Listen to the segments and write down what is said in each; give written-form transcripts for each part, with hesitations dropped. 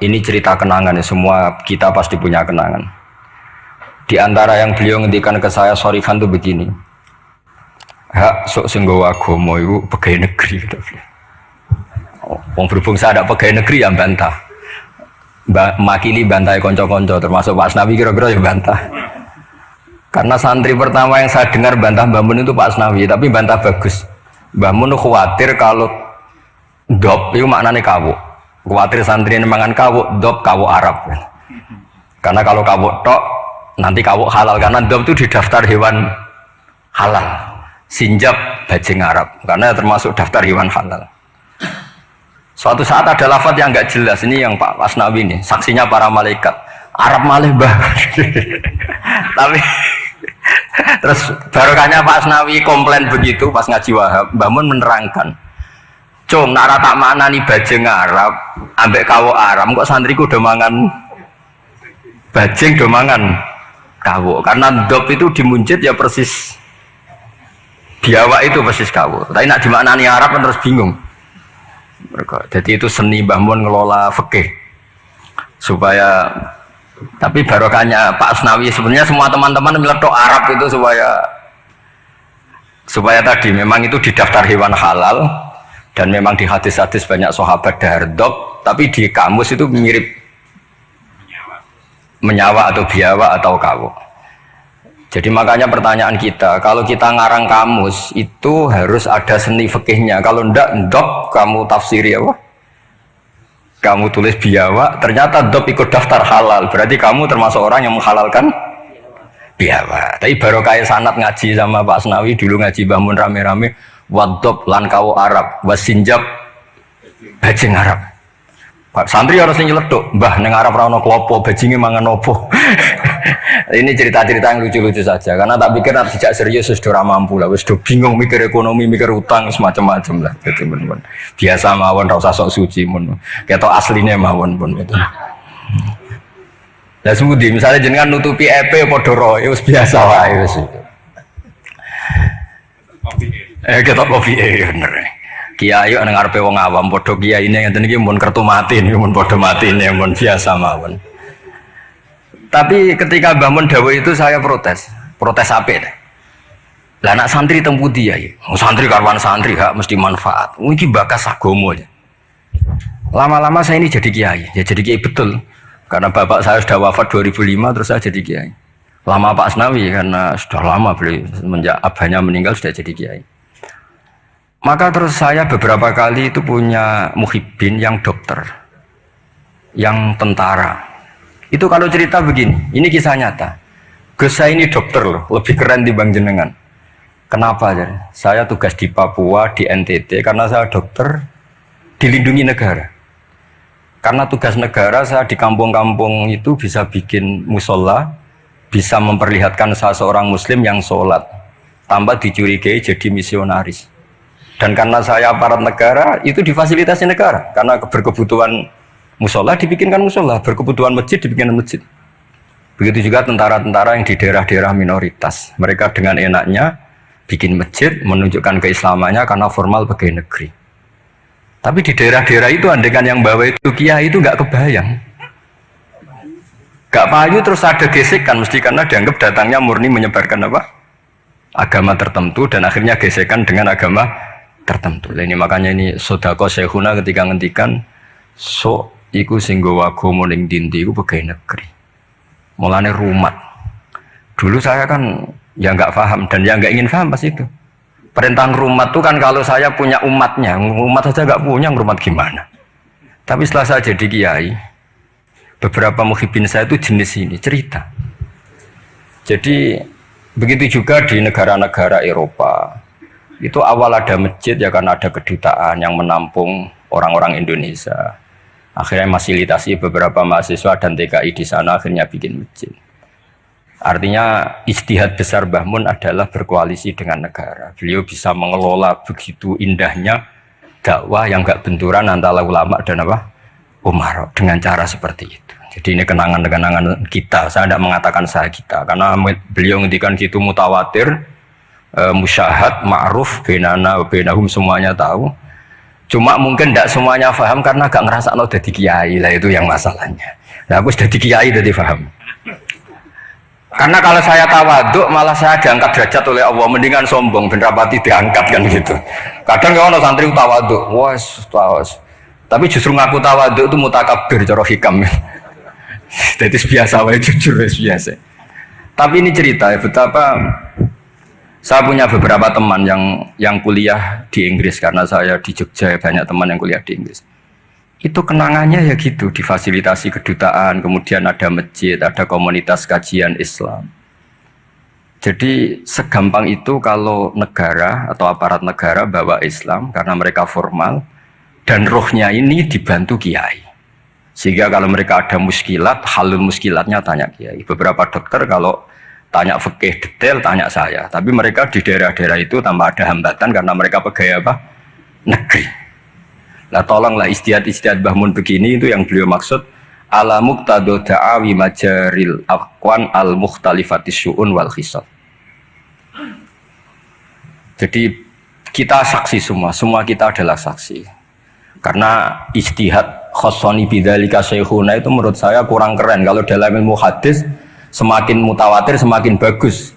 Ini cerita kenangan, semua kita pasti punya kenangan. Di antara yang beliau ngendikan ke saya sorifan tuh begini. Hak sok senggawa agama itu pegawai negeri. Berhubung saya ada pegawai negeri yang bantah. Makili bantai konco-konco termasuk Pak Asnawi kira-kira ya bantah. Karena santri pertama yang saya dengar bantah Mbah Mun itu Pak Asnawi, tapi bantah bagus. Mbah Mun khawatir kalau dop itu maknanya kawuk. Khawatir santri ini mangan kawuk, dop kawuk Arab. Karena kalau kawuk tok nanti kawuk halal, karena dop itu di daftar hewan halal. Sinjab bajing Arab karena termasuk daftar hewan halal. Suatu saat ada lafaz yang enggak jelas, ini yang Pak Asnawi ini, saksinya para malaikat. Arab malih bah. Tapi terus barokahnya Pak Asnawi komplain begitu pas ngaji Wahab, Mbah Mun menerangkan. Cung, nara tak mana nih bajing Arab, ambek kawuk Arab, kok santriku udah mangan bajing, udah mangan kawuk. Karena dop itu dimuncit ya persis biawak itu persis kawuk. Tapi nak dimaknani Arab kan terus bingung. Jadi itu seni Mbah Mun ngelola fikih supaya, tapi barokahnya Pak Asnawi sebenarnya semua teman-teman meletok Arab itu supaya tadi memang itu di daftar hewan halal dan memang di hadis-hadis banyak sahabat dardop, tapi di kamus itu mirip menyawa atau biawak atau kawuk. Jadi makanya pertanyaan kita, kalau kita ngarang kamus itu harus ada seni fikihnya. Kalau ndak dop kamu tafsiri apa? Kamu tulis biawak, ternyata dop ikut daftar halal. Berarti kamu termasuk orang yang menghalalkan biawak. Tapi baru kayak sanad ngaji sama Pak Asnawi dulu ngaji Mbah Mun rame-rame, wadop lan kawuk Arab, wasinjab bajing Arab. Pak santri harus nyeletuk, Mbah neng Arab ra ono klopo, bajinge mangan opo. Ini cerita-cerita yang lucu-lucu saja, karena tak pikir nanti tidak serius sudah mampu lah, sudah bingung mikir ekonomi, mikir utang semacam-macam lah. Jadi benar biasa mawon, rasa sok suci mun, ketok aslinya mawon pun itu. Lah semudi misalnya jenengan nutupi EP podoro, itu biasa wae wis. Ketok kopi bener. Kiai nang ngarepe wong awam padha kiyaine ngeten iki mun kertu mati niku mun padha matine mun biasa mawon. Tapi ketika Mbah Mun dawuh itu saya protes apik. Lah anak santri teng pundi ya? Santri karwan santri hak mesti manfaat. Iki bakas agama ya. Lama-lama saya ini jadi kiai. Ya jadi kiai betul. Karena bapak saya sudah wafat 2005 terus saya jadi kiai. Lama Pak Asnawi karena sudah lama beliau semenjak abahnya meninggal sudah jadi kiai. Maka terus saya beberapa kali itu punya muhibbin yang dokter, yang tentara. Itu kalau cerita begini, ini kisah nyata. Gus saya ini dokter loh, lebih keren dibanding jenengan. Kenapa? Saya tugas di Papua, di NTT, karena saya dokter dilindungi negara. Karena tugas negara saya di kampung-kampung itu bisa bikin musola, bisa memperlihatkan saya seorang muslim yang sholat, tanpa dicurigai jadi misionaris. Dan karena saya aparat negara, itu difasilitasi negara. Karena berkebutuhan musola dibikinkan musola, berkebutuhan masjid dibikinkan masjid. Begitu juga tentara-tentara yang di daerah-daerah minoritas. Mereka dengan enaknya bikin masjid, menunjukkan keislamannya karena formal pegawai negeri. Tapi di daerah-daerah itu andekan yang bawa itu kiai itu nggak kebayang. Gak payu terus ada gesekan, mesti karena dianggap datangnya murni menyebarkan apa? Agama tertentu dan akhirnya gesekan dengan agama tertentu. Ini makanya ini sodako syekhuna ketika ngendikan so iku sing nggawa agama ning ndi iku pegawai negeri. Mulane rumat. Dulu saya kan ya nggak paham dan ya nggak ingin paham pas itu. Perintah rumat itu kan kalau saya punya umatnya, umat saja nggak punya, rumat gimana? Tapi setelah saya jadi kiai, beberapa muhibbin saya itu jenis ini cerita. Jadi begitu juga di negara-negara Eropa. Itu awal ada masjid ya karena ada kedutaan yang menampung orang-orang Indonesia. Akhirnya fasilitasi beberapa mahasiswa dan TKI di sana akhirnya bikin masjid. Artinya ijtihad besar Mbah Mun adalah berkoalisi dengan negara. Beliau bisa mengelola begitu indahnya dakwah yang enggak benturan antara ulama dan apa? Umar dengan cara seperti itu. Jadi ini kenangan-kenangan kita. Saya tidak mengatakan saya kita karena beliau ngendikan gitu mutawatir. Musyahad, ma'ruf, benana, benahum semuanya tahu. Cuma mungkin tidak semuanya paham karena gak ngerasa lo jadi kiai lah, itu yang masalahnya. Nah aku sudah di kiai jadi paham. Karena kalau saya tawaduk malah saya diangkat derajat oleh Allah, mendingan sombong ben rapati diangkat kan gitu. Kadang ya ono santri tawaduk, was. Tapi justru ngaku tawaduk itu mutakabir cara hikam. Jadi biasa wae jujur biasa. Tapi ini cerita ya betapa saya punya beberapa teman yang kuliah di Inggris karena saya di Jogja banyak teman yang kuliah di Inggris. Itu kenangannya ya gitu, difasilitasi kedutaan, kemudian ada masjid, ada komunitas kajian Islam. Jadi segampang itu kalau negara atau aparat negara bawa Islam karena mereka formal dan rohnya ini dibantu kiai. Sehingga kalau mereka ada muskilat, halul muskilatnya tanya kiai. Beberapa dokter kalau tanya fikih detail tanya saya. Tapi mereka di daerah-daerah itu tanpa ada hambatan karena mereka pegawai apa? Negeri. Nah tolonglah istiad-istiad Mbah Mun begini itu yang beliau maksud ala muqtado da'awi majaril aqwan al mukhtalifatis syu'un wal khisab. Jadi kita saksi semua kita adalah saksi. Karena ijtihad khossoni bidzalika syekhuna itu menurut saya kurang keren. Kalau dalam ilmu hadis semakin mutawatir semakin bagus.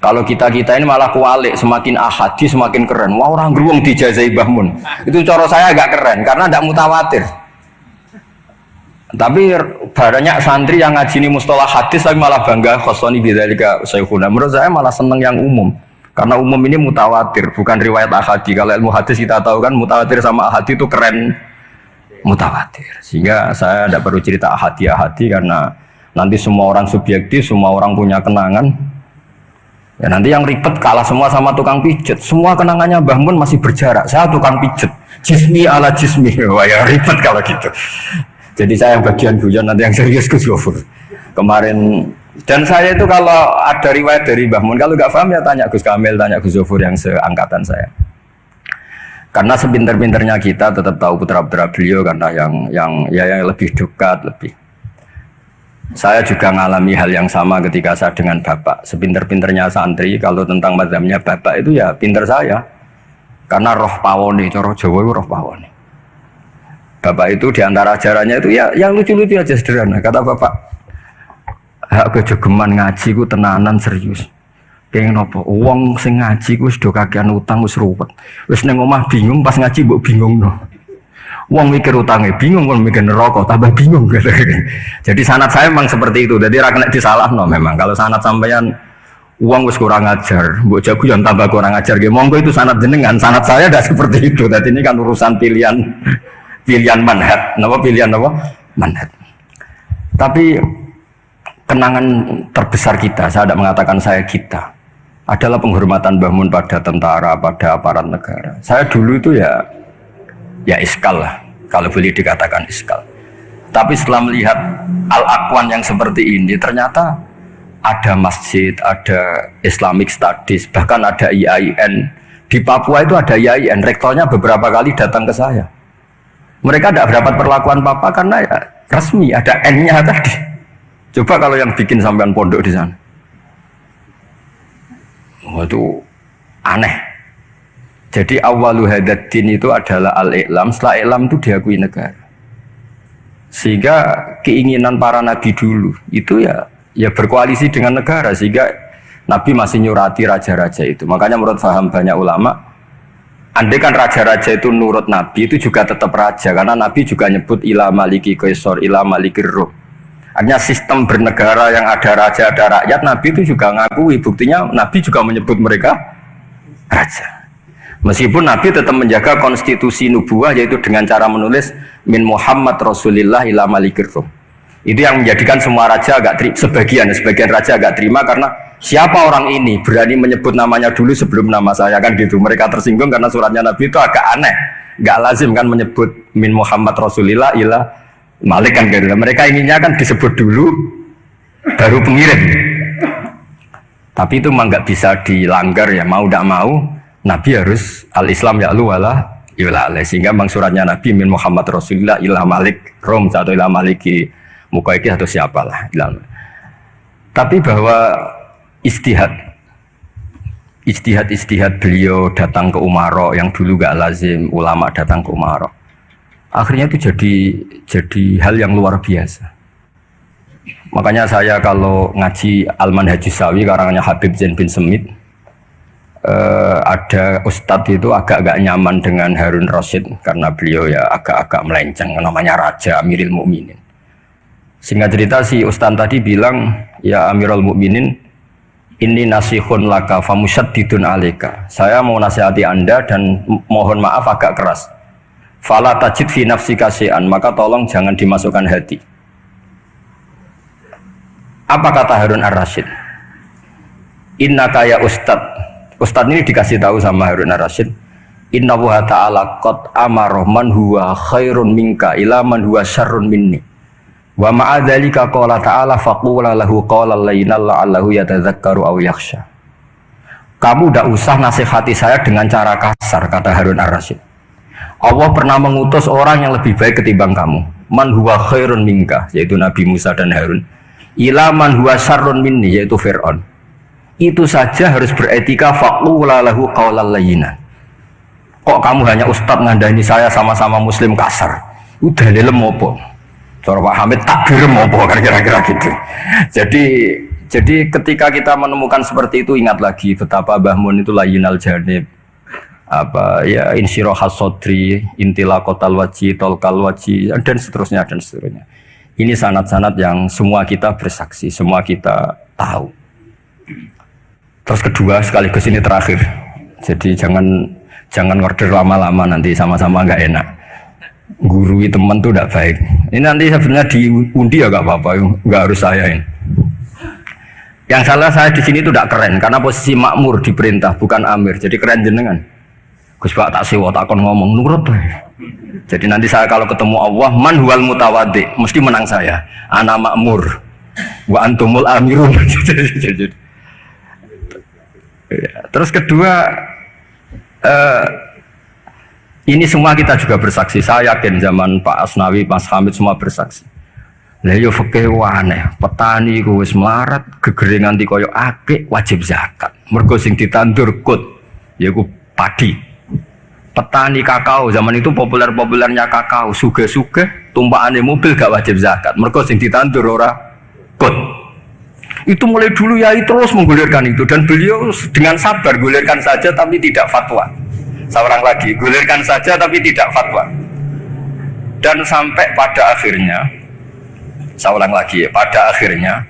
Kalau kita ini malah kualik, semakin ahadi semakin keren. Wah orang geruang dijazai Mbah Mun. Itu cara saya agak keren karena tidak mutawatir. Tapi banyak santri yang ngaji ini mustalah hadis tapi malah bangga khossoni bidzalika syekhuna. Menurut saya malah seneng yang umum. Karena umum ini mutawatir, bukan riwayat ahadi. Kalau ilmu hadis kita tahu kan mutawatir sama ahadi itu keren mutawatir. Sehingga saya tidak perlu cerita ahadi karena nanti semua orang subjektif, semua orang punya kenangan. Ya nanti yang ribet kalah semua sama tukang pijet. Semua kenangannya Mbah Mun masih berjarak. Saya tukang pijet. Jismi ala jismi. Wah ya ribet kalau gitu. Jadi saya yang bagian guyon, nanti yang serius Gus Gofur. Kemarin dan saya itu kalau ada riwayat dari Mbah Mun kalau nggak paham ya tanya Gus Kamil, tanya Gus Gofur yang seangkatan saya. Karena sepinter-pinternya kita tetap tahu putra-putra beliau karena yang lebih dekat lebih. Saya juga mengalami hal yang sama ketika saya dengan bapak. Sepinter-pinternya santri, kalau tentang mazhabnya bapak itu ya pinter saya. Karena roh pawone, cara Jawa itu roh pawone. Bapak itu diantara ajarannya itu ya yang lucu-lucu aja sederhana. Kata bapak, hak kejogeman ngaji ku tenanan serius. Pengen apa? Uang sing ngaji ku sudah kakean utang wis ruwet. Wis ning omah bingung pas ngaji mbok bingung no. Uang mikir utangnya bingung, uang mikir neraka tambah bingung gitu. Jadi sanad saya memang seperti itu. Jadi ra kena disalahno memang. Kalau sanad sampeyan uang wis kurang ajar, mbok jago yang tambah kurang ajar nggih. Monggo itu sanad jenengan. Sanad saya tidak seperti itu. Jadi ini kan urusan pilihan manhaj. Napa pilihan apa? Manhaj. Tapi kenangan terbesar kita, saya tidak mengatakan saya kita, adalah penghormatan Mbah Mun pada tentara, pada aparat negara. Saya dulu itu ya iskal lah, kalau boleh dikatakan iskal. Tapi setelah melihat al-aqwan yang seperti ini, ternyata ada masjid, ada Islamic Studies, bahkan ada IAIN. Di Papua itu ada IAIN, rektornya beberapa kali datang ke saya. Mereka tidak dapat perlakuan Papa karena ya resmi, ada N-nya tadi. Coba kalau yang bikin sampean pondok di sana. Itu aneh. Jadi awwalu hadzal din itu adalah al-i'lam, setelah i'lam itu diakui negara. Sehingga keinginan para nabi dulu itu ya berkoalisi dengan negara, sehingga nabi masih nyurati raja-raja itu. Makanya menurut paham banyak ulama, andai kan raja-raja itu nurut nabi itu juga tetap raja, karena nabi juga nyebut ila maliki qaisar, ila malikir ruh. Artinya sistem bernegara yang ada raja, ada rakyat, nabi itu juga ngakui. Buktinya nabi juga menyebut mereka raja. Meskipun Nabi tetap menjaga konstitusi nubuah, yaitu dengan cara menulis min Muhammad Rasulillah ila malikir rum. Itu yang menjadikan semua raja agak sebagian raja agak terima karena siapa orang ini berani menyebut namanya dulu sebelum nama saya kan gitu. Mereka tersinggung karena suratnya Nabi itu agak aneh, nggak lazim kan menyebut min Muhammad Rasulillah ila malik kan gitu. Mereka inginnya kan disebut dulu baru pengirim. Tapi itu memang nggak bisa dilanggar ya, mau tidak mau. Nabi harus al-Islam ya'lu wala yu'la, sehingga memang suratnya Nabi min Muhammad Rasulullah ila Malik Rom atau ila Maliki Mukaiki atau siapalah. Tapi bahwa istihad ijtihad beliau datang ke Umaro yang dulu gak lazim ulama datang ke Umaro. Akhirnya itu jadi hal yang luar biasa. Makanya saya kalau ngaji Al-Manhajus Sawi karangannya Habib Zain bin Semit, ada ustadz itu agak-agak nyaman dengan Harun Rasyid karena beliau ya agak-agak melenceng, namanya Raja Amirul Mukminin. Singkat cerita si ustadz tadi bilang, ya Amirul Mukminin, ini nasihun laka famusyaddidun alika. Saya mau nasihati Anda dan mohon maaf agak keras. Fala tajid fi nafsika syai'an, maka tolong jangan dimasukkan hati. Apa kata Harun Ar-Rasyid? Inna kaya Ustadz ini dikasih tahu sama Harun Ar-Rasyid. Inna wa ta'ala qad amara man huwa khairun minka ila man huwa syarrun minni. Wa ma'adzalika qala ta'ala faqula lahu qawlan layyinan la'allahu yatadzakkaru aw yakhsha. Kamu tidak usah nasihati saya dengan cara kasar, kata Harun Ar-Rasyid. Allah pernah mengutus orang yang lebih baik ketimbang kamu. Man huwa khairun minka, yaitu Nabi Musa dan Harun. Ila man huwa syarrun minni, yaitu Fir'aun. Itu saja harus beretika faqula lahu qawlan layyinan. Kok kamu hanya ustadz ngandani saya sama-sama muslim kasar? Udah lelem opo? Cara Pak Hamid takbir opo kira-kira gitu. Jadi ketika kita menemukan seperti itu, ingat lagi betapa Mbah Mun itu layyinal janib. Apa ya, insyirahas sodri, intilaqatal wajhi, tolkal wajhi, dan seterusnya dan seterusnya. Ini sanad-sanad yang semua kita bersaksi, semua kita tahu. Terus kedua, sekaligus ini terakhir. Jadi jangan order lama-lama, nanti sama-sama nggak enak. Gurui teman tuh tidak baik. Ini nanti sebenarnya diundi ya nggak apa-apa, nggak harus saya ini. Yang salah saya di sini tuh tidak keren, karena posisi makmur diperintah, bukan amir. Jadi keren jenengan. Gus Pak tak sewa, tak akan ngomong nurut. Jadi nanti saya kalau ketemu Allah, man huwal mutawaddi, mesti menang saya. Ana makmur, wa antumul amirun. Terus kedua, ini semua kita juga bersaksi. Saya yakin zaman Pak Asnawi, Mas Hamid semua bersaksi. Lah yo fikih aneh, petani ku wis melarat, gegere nganti kaya akeh wajib zakat. Mergo sing ditandur kut yaiku padi. Petani kakao zaman itu populer-populernya kakao, sugih-sugih tumpakane mobil gak wajib zakat. Mergo sing ditandur ora kut. Itu mulai dulu Yai terus menggulirkan itu, dan beliau dengan sabar gulirkan saja tapi tidak fatwa. Seorang lagi gulirkan saja tapi tidak fatwa. Dan sampai pada akhirnya, seorang lagi pada akhirnya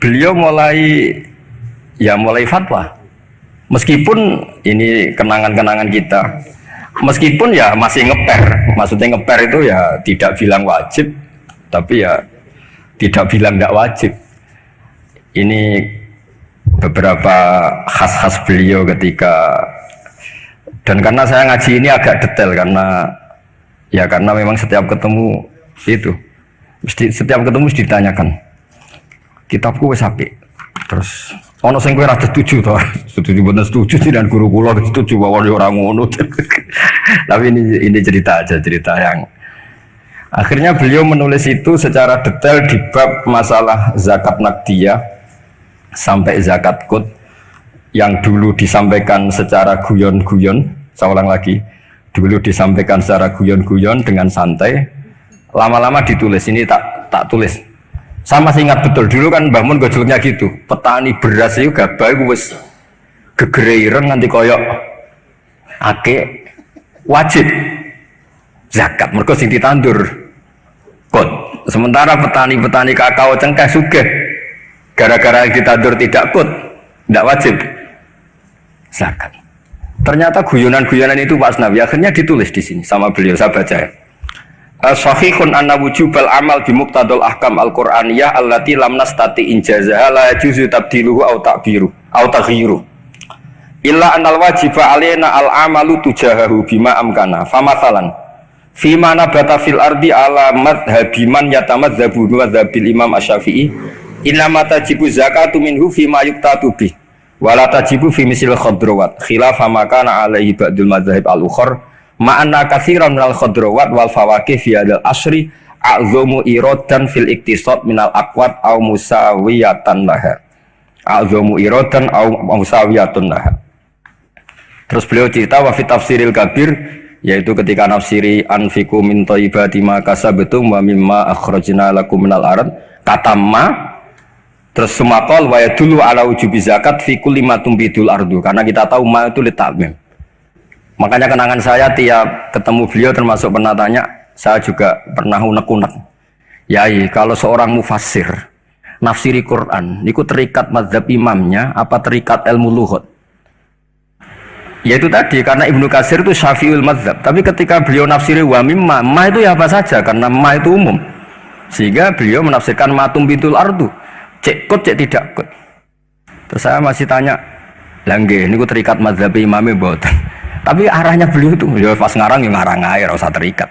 beliau mulai fatwa. Meskipun ini kenangan-kenangan kita, meskipun ya masih ngeper, maksudnya ngeper itu ya tidak bilang wajib, tapi ya tidak bilang tidak wajib. Ini beberapa khas-khas beliau ketika, dan karena saya ngaji ini agak detail karena memang setiap ketemu itu, setiap ketemu mesti ditanyakan, kitabku wis apik, terus ono sing kowe ra setuju to, setuju boten setuju sih, dan guru kula setuju bahwa ora ngono. Tapi ini cerita aja, cerita yang akhirnya beliau menulis itu secara detail di bab masalah zakat naqdiyah sampai zakat qut yang dulu disampaikan secara guyon-guyon. Saya ulang lagi, dulu disampaikan secara guyon-guyon dengan santai, lama-lama ditulis. Ini tak tulis. Sama masih ingat betul, dulu kan Mbah Mun gojolnya gitu, petani beras itu gabah itu wis gegere ireng nganti koyok akeh wajib zakat, mergo sing ditandur kot. Sementara petani-petani kakao cengkeh sugih, gara-gara yang ditandur tidak kot, tidak wajib zakat. Ternyata guyonan-guyonan itu Pak Asnawi akhirnya ditulis di sini sama beliau, saya baca ya. Sahihun anna wujubal amal bimuqtadal ahkam al-Qur'aniyah allati lam nastati injazaha la yajuzu tabdiluhu aw ta'biru aw taghyiru illa annal wajiba alaina al-amalu tujahahu bima amkana famathalan fima nabata fil ardi ala madhhabi man yatamadzabu wa madzabil imam asy-Syafi'i inna ma tajibu zakatu minhu fima yuqtatu bih wa la tajibu fi misil khadrawat khilafa ma kana alaihi ba'dul madzhab al-ukhra ma'anna katsiran minal khadrawat wal fawakih fi hadzal asri a'zamu iradan fil iktisad minal aqwat aw musawiyatan laha a'zamu iradan aw musawiyatun laha. Terus beliau cerita wa fi tafsiril kabir, yaitu ketika nafsiri anfiku min thayyibati ma kasabtum wa mimma akhrajna lakum minal ard, kata ma terus sumakol wa yadullu ala wujubi zakat fi kulli ma tumbidul ardu, karena kita tahu ma itu litamim. Makanya kenangan saya tiap ketemu beliau termasuk pernah tanya, saya juga pernah unek-unek. Yai, kalau seorang mufassir nafsiri Quran, niku terikat mazhab imamnya apa terikat ilmu lughat? Yaitu tadi, karena Ibnu Katsir itu syafi'ul mazhab, tapi ketika beliau nafsiri wa mimma, ma itu ya apa saja, karena ma itu umum, sehingga beliau menafsirkan matum bitul ardu, cek kot cek tidak kot. Terus saya masih tanya, langge ini ku terikat mazhab imamnya boten, tapi arahnya beliau itu ya pas ngarang ya ngarang air, usah terikat.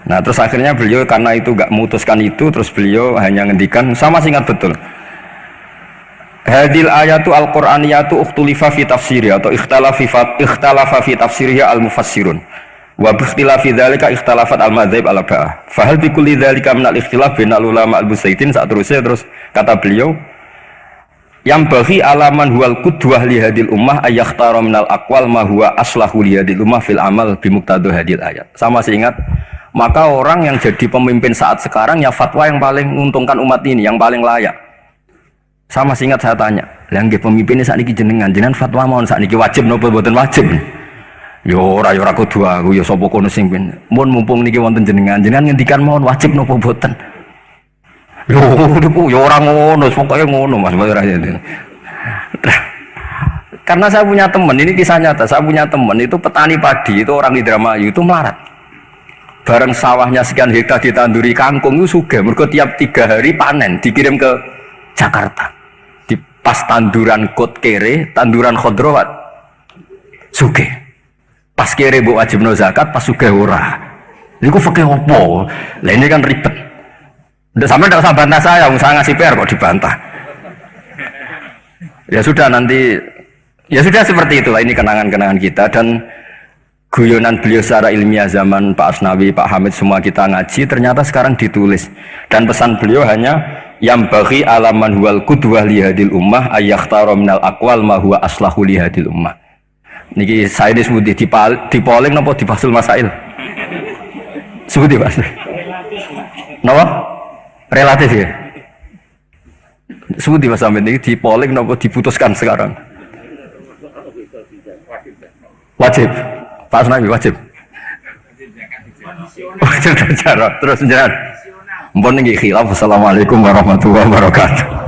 Nah terus akhirnya beliau karena itu gak memutuskan itu, terus beliau hanya ngendikan, sama ingat betul, hadil ayatu al-Qur'aniyatu ukhtulifa fi tafsiri atau ikhtalafa fi tafsiriha al-mufassirun wa bi ikhtilafi dzalika ikhtalafat al-madzhab al-arba'ah fa hal bi kulli dzalika min al-ikhtilaf bainal ulama al-busaitin. Saat terus kata beliau, yang bagi alaman huwal qudwah li hadil ummah ayakhtara minal aqwal ma huwa aslahu li hadil ummah fil amal bi muqtadha hadil ayat. Sama ingat, maka orang yang jadi pemimpin saat sekarang ya fatwa yang paling menguntungkan umat ini, yang paling layak. Sama ingat saya tanya, lah nggih pemimpin saat niki jenengan fatwa mawon saat niki wajib napa mboten wajib? Yo ora kudu aku, ya sapa kono sing pin. Mun mumpung niki wonten jenengan ngendikan mawon wajib napa mboten? Yo ora ngono, pokoke ngono Mas. Karena saya punya teman, ini kisah nyata, saya punya teman itu petani padi, itu orang di Indramayu itu melarat. Bareng sawahnya sekian hektar ditanduri kangkung itu sugih, mergo tiap 3 hari panen dikirim ke Jakarta. Di pas tanduran kot kere, tanduran khodrowat sugih. Pas kere mbok wajibno zakat, pas sugih ora. Niku fikih opo? Lah ini kan ribet. Ndak sampean ndak usah bantah saya ngasih PR kok dibantah. Ya sudah nanti, ya sudah seperti itulah, ini kenangan-kenangan kita dan guyonan beliau secara ilmiah zaman Pak Asnawi, Pak Hamid, semua kita ngaji, ternyata sekarang ditulis. Dan pesan beliau hanya yang bagi alaman huwal qudwah li hadil ummah ayakhtara minal aqwal ma huwa aslahu li hadil ummah. Niki saya disebut di polling napa di Fasul Masail? Sebut di Mas. Napa? Relatif ya. Sebut di Mas Amin niki di polling napa diputuskan sekarang? Wajib. Pak Asnawi wajib. Wajib terus jalan. Mbon niki khilaf. Assalamualaikum warahmatullahi wabarakatuh.